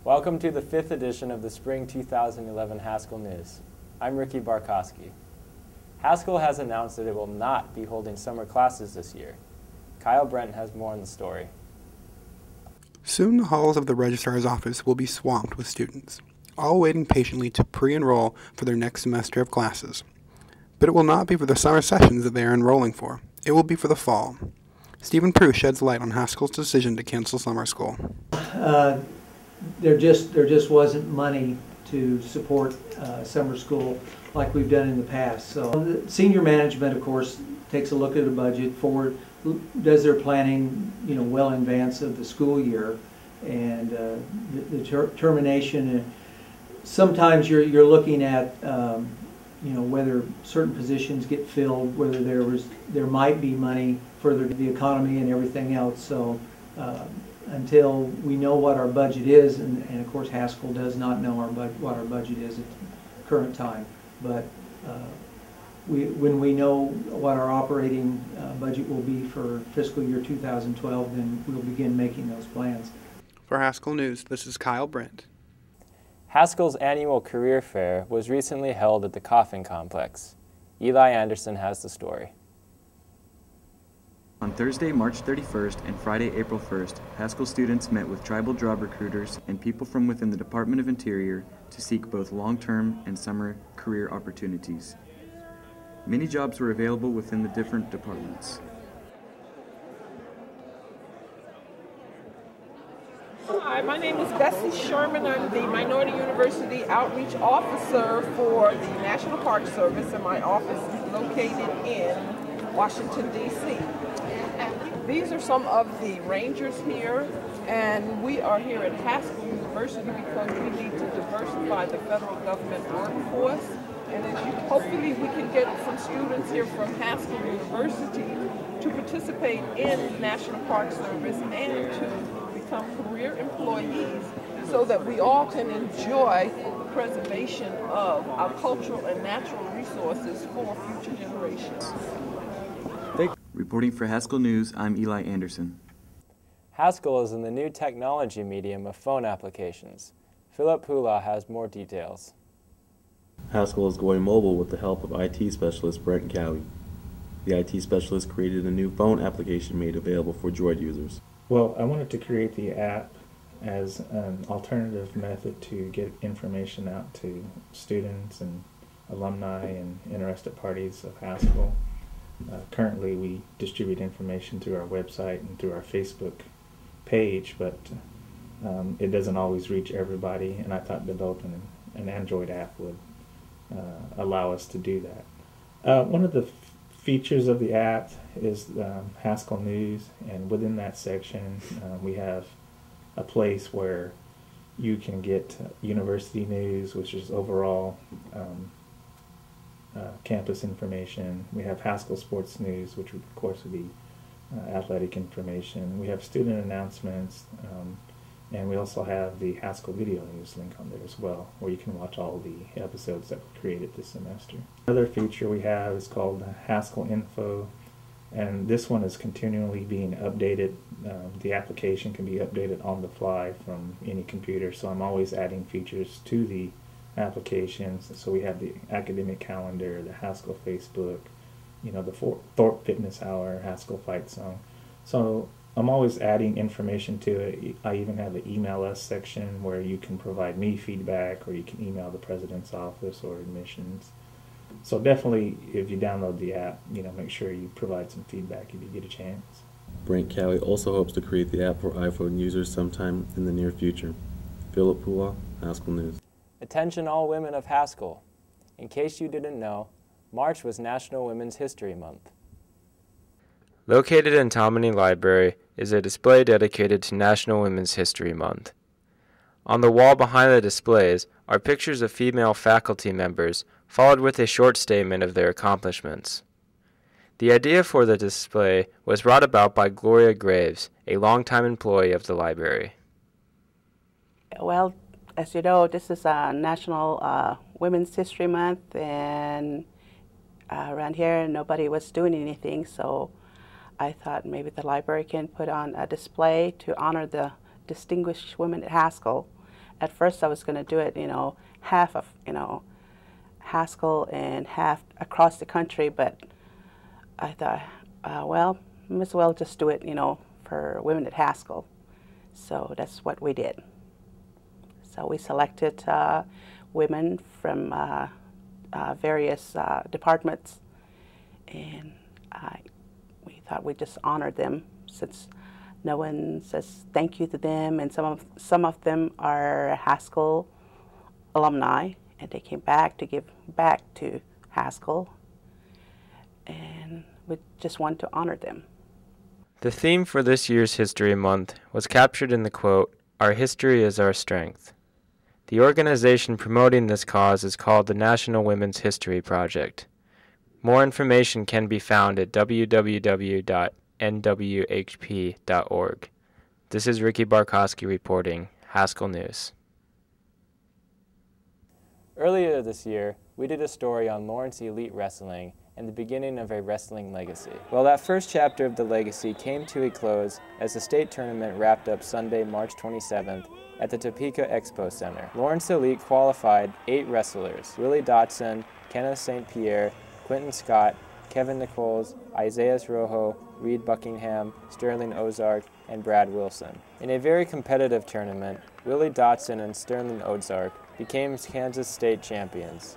Welcome to the 5th edition of the Spring 2011 Haskell News. I'm Ricky Barkowski. Haskell has announced that it will not be holding summer classes this year. Kyle Brent has more on the story. Soon the halls of the registrar's office will be swamped with students, all waiting patiently to pre-enroll for their next semester of classes. But it will not be for the summer sessions that they are enrolling for. It will be for the fall. Stephen Prue sheds light on Haskell's decision to cancel summer school. There just wasn't money to support summer school like we've done in the past. So the senior management, of course, takes a look at the budget, does their planning, well in advance of the school year, and the termination. Sometimes you're looking at whether certain positions get filled, whether there might be money for the economy and everything else. So until we know what our budget is, and of course Haskell does not know what our budget is at the current time, but when we know what our operating budget will be for fiscal year 2012, then we'll begin making those plans. For Haskell News, this is Kyle Brent. Haskell's annual career fair was recently held at the Coffin Complex. Eli Anderson has the story. On Thursday, March 31st and Friday, April 1st, Haskell students met with tribal job recruiters and people from within the Department of Interior to seek both long-term and summer career opportunities. Many jobs were available within the different departments. Hi, my name is Bessie Sherman. I'm the Minority University Outreach Officer for the National Park Service, and my office is located in Washington, D.C. These are some of the rangers here, and we are here at Haskell University because we need to diversify the federal government workforce. And hopefully we can get some students here from Haskell University to participate in National Park Service and to become career employees so that we all can enjoy the preservation of our cultural and natural resources for future generations. Reporting for Haskell News, I'm Eli Anderson. Haskell is in the new technology medium of phone applications. Philip Pula has more details. Haskell is going mobile with the help of IT specialist Brent Cowie. The IT specialist created a new phone application made available for Droid users. Well, I wanted to create the app as an alternative method to get information out to students and alumni and interested parties of Haskell. Currently, we distribute information through our website and through our Facebook page, but it doesn't always reach everybody, and I thought developing an Android app would allow us to do that. One of the features of the app is Haskell News, and within that section we have a place where you can get university news, which is overall campus information. We have Haskell Sports News, which of course would be athletic information. We have student announcements, and we also have the Haskell Video News link on there as well, where you can watch all the episodes that were created this semester. Another feature we have is called Haskell Info, and this one is continually being updated. The application can be updated on the fly from any computer, so I'm always adding features to the applications. So we have the academic calendar, the Haskell Facebook, the Thorpe Fitness Hour, Haskell Fight Song. So I'm always adding information to it. I even have the email us section where you can provide me feedback, or you can email the president's office or admissions. So definitely, if you download the app, make sure you provide some feedback if you get a chance. Brent Cowie also hopes to create the app for iPhone users sometime in the near future. Philip Pula, Haskell News. Attention all women of Haskell. In case you didn't know, March was National Women's History Month. Located in Tammany Library is a display dedicated to National Women's History Month. On the wall behind the displays are pictures of female faculty members, followed with a short statement of their accomplishments. The idea for the display was brought about by Gloria Graves, a longtime employee of the library. Well, as you know, this is National Women's History Month, and around here nobody was doing anything, so I thought maybe the library can put on a display to honor the distinguished women at Haskell. at first I was going to do it, half of, Haskell and half across the country, but I thought, well, might as well just do it, for women at Haskell. So that's what we did. So we selected women from various departments, and we thought we'd just honor them since no one says thank you to them, and some of them are Haskell alumni, and they came back to give back to Haskell, and we just want to honor them. The theme for this year's History Month was captured in the quote, "Our history is our strength." The organization promoting this cause is called the National Women's History Project. More information can be found at www.nwhp.org. This is Ricky Barkowski reporting, Haskell News. Earlier this year, we did a story on Lawrence Elite Wrestling and the beginning of a wrestling legacy. Well, that first chapter of the legacy came to a close as the state tournament wrapped up Sunday, March 27th at the Topeka Expo Center. Lawrence Elite qualified 8 wrestlers: Willie Dotson, Kenneth St. Pierre, Quentin Scott, Kevin Nichols, Isaiah Rojo, Reed Buckingham, Sterling Ozark, and Brad Wilson. In a very competitive tournament, Willie Dotson and Sterling Ozark became Kansas State champions.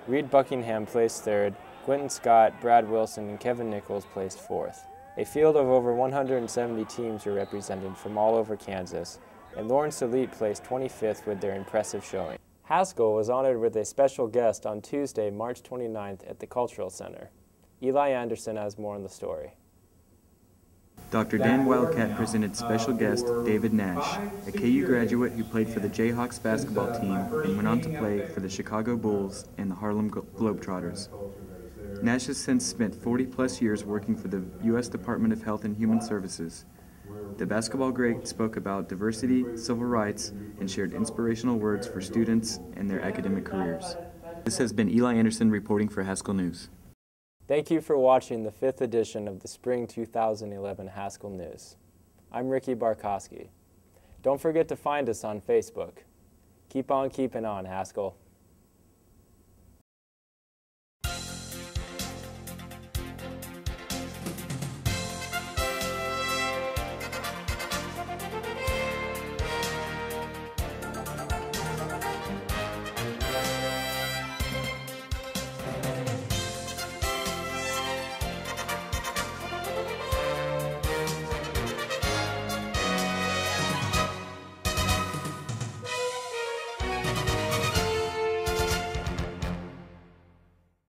Reed Buckingham placed 3rd, Quentin Scott, Brad Wilson, and Kevin Nichols placed 4th. A field of over 170 teams were represented from all over Kansas, and Lawrence Elite placed 25th with their impressive showing. Haskell was honored with a special guest on Tuesday, March 29th at the Cultural Center. Eli Anderson has more on the story. Dr. Dan Wildcat presented special guest David Nash, a KU graduate who played for the Jayhawks basketball team and went on to play for the Chicago Bulls and the Harlem Globetrotters. Nash has since spent 40-plus years working for the U.S. Department of Health and Human Services. The basketball great spoke about diversity, civil rights, and shared inspirational words for students and their academic careers. This has been Eli Anderson reporting for Haskell News. Thank you for watching the 5th edition of the Spring 2011 Haskell News. I'm Ricky Barkowski. Don't forget to find us on Facebook. Keep on keeping on, Haskell.